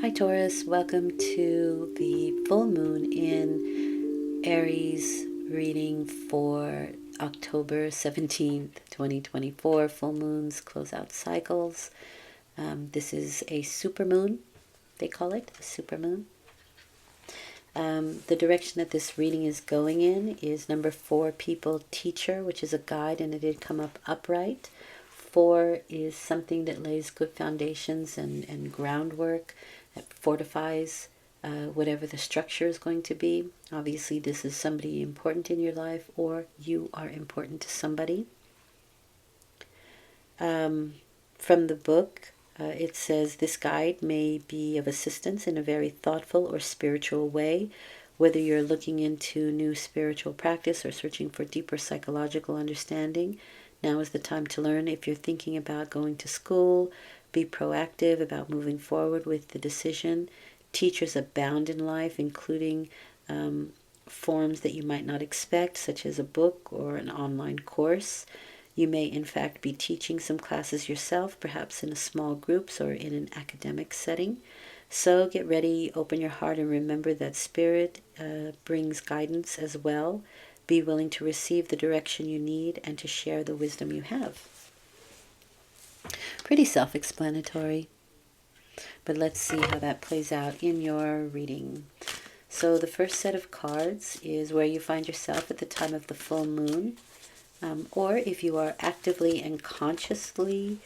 Hi Taurus, welcome to the full moon in Aries reading for October 17th, 2024. Full moons close out cycles. This is a super moon, they call it, a super moon. The direction that this reading is going in is number 4, people teacher, which is a guide, and it did come up upright. 4 is something that lays good foundations and groundwork, that fortifies whatever the structure is going to be. Obviously, this is somebody important in your life, or you are important to somebody. From the book, it says, this guide may be of assistance in a very thoughtful or spiritual way. Whether you're looking into new spiritual practice or searching for deeper psychological understanding, now is the time to learn. If you're thinking about going to school, be proactive about moving forward with the decision. Teachers abound in life, including forms that you might not expect, such as a book or an online course. You may, in fact, be teaching some classes yourself, perhaps in a small groups or in an academic setting. So get ready, open your heart, and remember that Spirit brings guidance as well. Be willing to receive the direction you need and to share the wisdom you have. Pretty self-explanatory, but let's see how that plays out in your reading. So the first set of cards is where you find yourself at the time of the full moon. Or if you are actively and consciously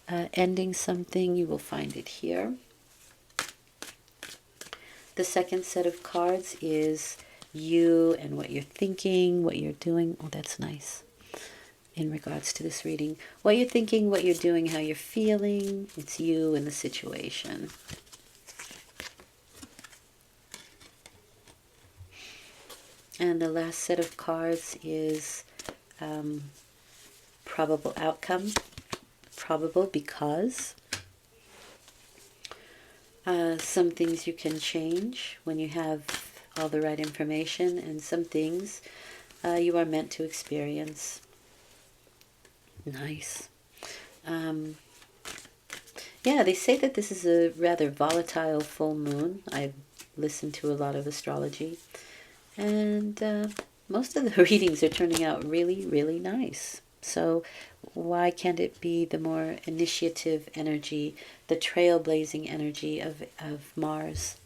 ending something, you will find it here. The second set of cards is you and what you're thinking, what you're doing. Oh, that's nice. In regards to this reading, what you're thinking, what you're doing, how you're feeling. It's you and the situation. And the last set of cards is probable outcome. Probable because some things you can change when you have all the right information, and some things you are meant to experience. Nice. Yeah, they say that this is a rather volatile full moon. I've listened to a lot of astrology, and most of the readings are turning out really, really nice. So why can't it be the more initiative energy, the trailblazing energy of Mars?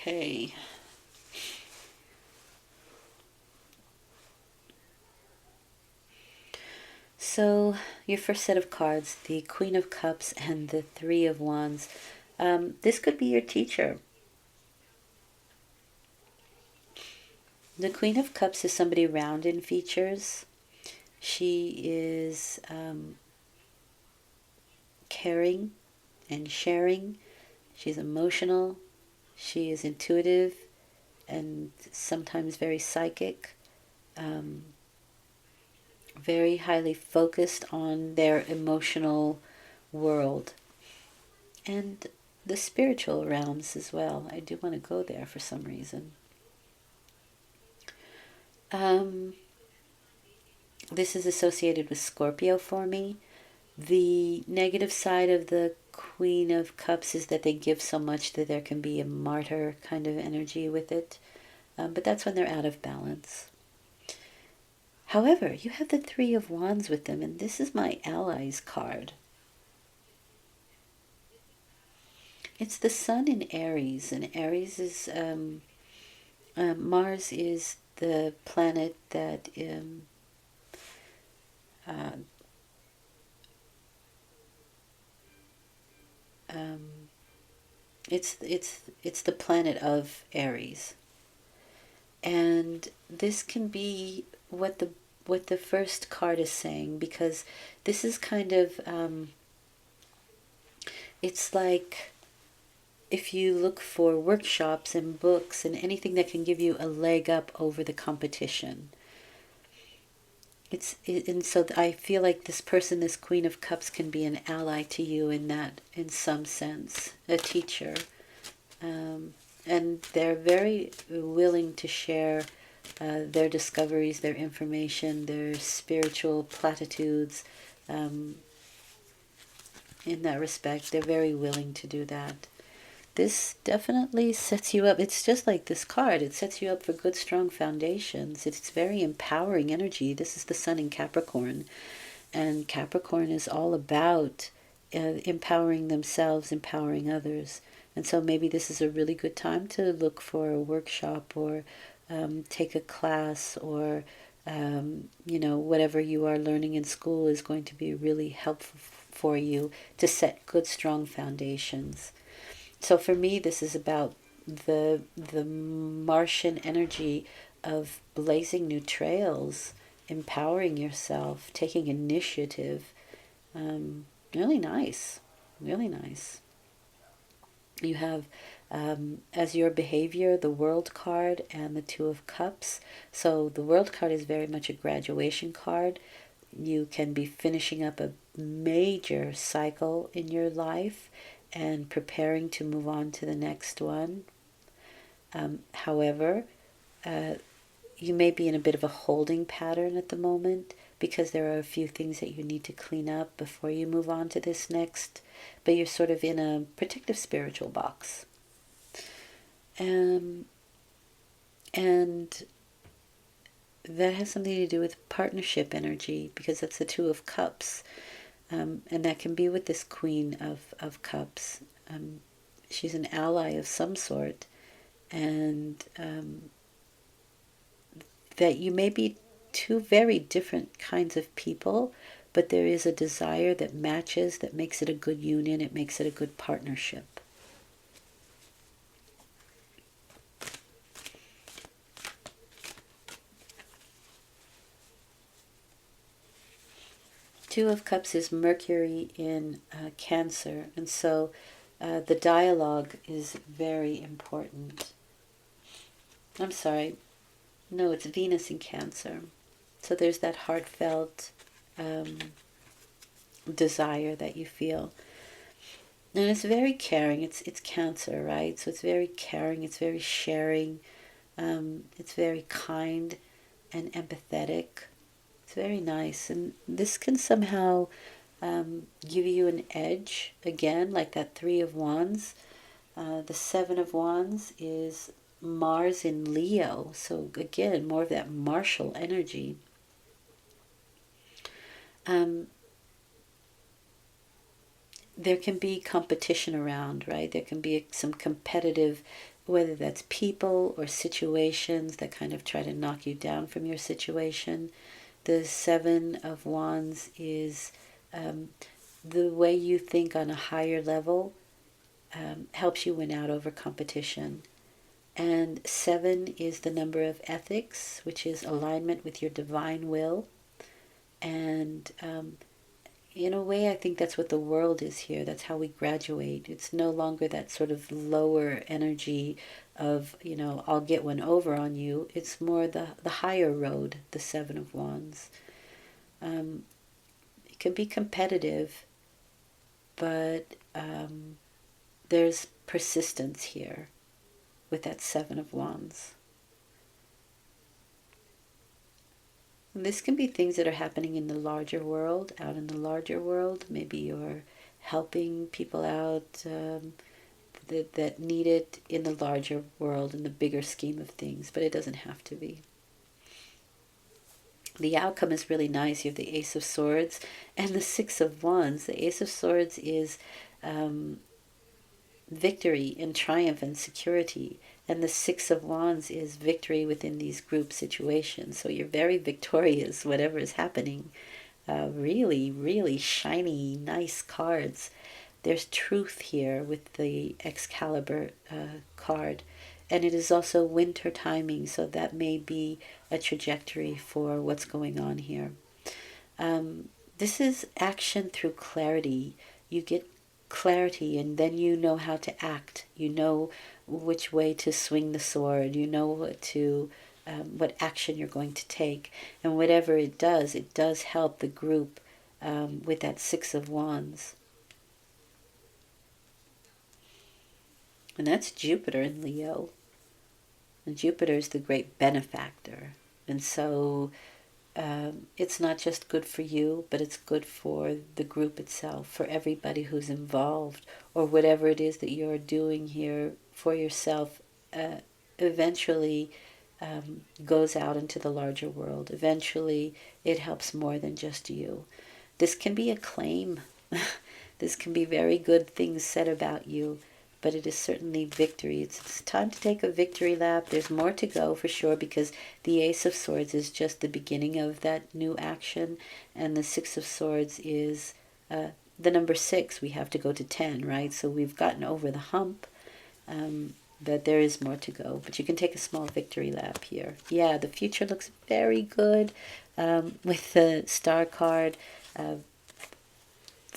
Okay. So your first set of cards, the Queen of Cups and the Three of Wands. This could be your teacher. The Queen of Cups is somebody round in features. She is caring and sharing. She's emotional. She is intuitive and sometimes very psychic. Very highly focused on their emotional world. And the spiritual realms as well. I do want to go there for some reason. This is associated with Scorpio for me. The negative side of the Queen of Cups is that they give so much that there can be a martyr kind of energy with it. But that's when they're out of balance. However, you have the Three of Wands with them, and this is my allies card. It's the Sun in Aries, and Aries is Mars is the planet that it's the planet of Aries, and this can be what the first card is saying, because this is kind of it's like if you look for workshops and books and anything that can give you a leg up over the competition. And so I feel like this person, this Queen of Cups, can be an ally to you in that, in some sense, a teacher. And they're very willing to share their discoveries, their information, their spiritual platitudes, in that respect. They're very willing to do that. This definitely sets you up. It's just like this card. It sets you up for good, strong foundations. It's very empowering energy. This is the sun in Capricorn. And Capricorn is all about empowering themselves, empowering others. And so maybe this is a really good time to look for a workshop or take a class or, whatever you are learning in school is going to be really helpful for you to set good, strong foundations. So for me, this is about the Martian energy of blazing new trails, empowering yourself, taking initiative. Really nice, really nice. You have as your behavior the World card and the Two of Cups. So the World card is very much a graduation card. You can be finishing up a major cycle in your life and preparing to move on to the next one. However, uh, you may be in a bit of a holding pattern at the moment because there are a few things that you need to clean up before you move on to this next, but you're sort of in a protective spiritual box. Um, and that has something to do with partnership energy because that's the Two of Cups. And that can be with this Queen of Cups. She's an ally of some sort, and that you may be two very different kinds of people, but there is a desire that matches, that makes it a good union, it makes it a good partnership. Two of Cups is Mercury in Cancer, and so the dialogue is very important. I'm sorry, no, it's Venus in Cancer. So there's that heartfelt um, desire that you feel. And it's very caring. It's Cancer, right? So it's very caring, it's very sharing, it's very kind and empathetic. It's very nice. And this can somehow give you an edge, again, like that Three of Wands. The Seven of Wands is Mars in Leo. So again, more of that martial energy. Um, there can be competition around, right? There can be some competitive, whether that's people or situations that kind of try to knock you down from your situation. The Seven of Wands is um, the way you think on a higher level helps you win out over competition. And seven is the number of ethics, which is alignment with your divine will. And in a way, I think that's what the world is here. That's how we graduate. It's no longer that sort of lower energy of, I'll get one over on you. It's more the higher road, the Seven of Wands. It can be competitive, but there's persistence here with that Seven of Wands. And this can be things that are happening in the larger world, out in the larger world. Maybe you're helping people out that need it in the larger world, in the bigger scheme of things, but it doesn't have to be. The outcome is really nice. You have the Ace of Swords and the Six of Wands. The Ace of Swords is victory and triumph and security. And the Six of Wands is victory within these group situations. So you're very victorious, whatever is happening. Really, really shiny, nice cards. There's truth here with the Excalibur card. And it is also winter timing, so that may be a trajectory for what's going on here. This is action through clarity. You get clarity and then you know how to act. You know which way to swing the sword. You know what action you're going to take. And whatever it does help the group with that Six of Wands. And that's Jupiter in Leo. And Jupiter is the great benefactor. And so it's not just good for you, but it's good for the group itself, for everybody who's involved, or whatever it is that you're doing here for yourself. Eventually goes out into the larger world. Eventually, it helps more than just you. This can be a claim. This can be very good things said about you, but it is certainly victory. It's time to take a victory lap. There's more to go for sure, because the Ace of Swords is just the beginning of that new action, and the Six of Swords is the number 6. We have to go to 10, right? So we've gotten over the hump. But there is more to go. But you can take a small victory lap here. Yeah, the future looks very good with the star card.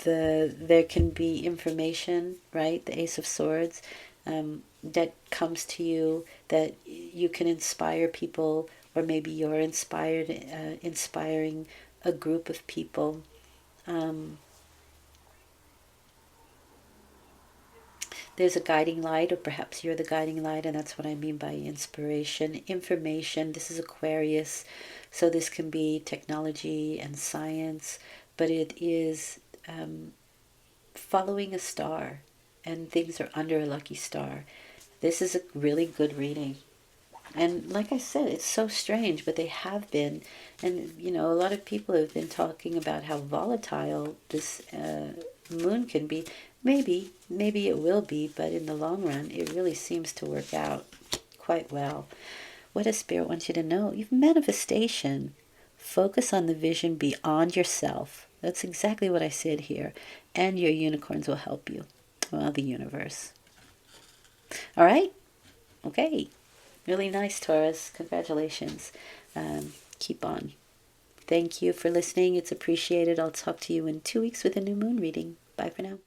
There can be information, right? The Ace of Swords that comes to you, that you can inspire people, or maybe you're inspiring a group of people. There's a guiding light, or perhaps you're the guiding light, and that's what I mean by inspiration. Information, this is Aquarius, so this can be technology and science, but it is following a star, and things are under a lucky star. This is a really good reading. And like I said, it's so strange, but they have been. And, you know, a lot of people have been talking about how volatile this moon can be. Maybe it will be, but in the long run, it really seems to work out quite well. What does Spirit want you to know? You've manifestation. Focus on the vision beyond yourself. That's exactly what I said here. And your unicorns will help you. Well, the universe. All right? Okay. Really nice, Taurus. Congratulations. Keep on. Thank you for listening. It's appreciated. I'll talk to you in 2 weeks with a new moon reading. Bye for now.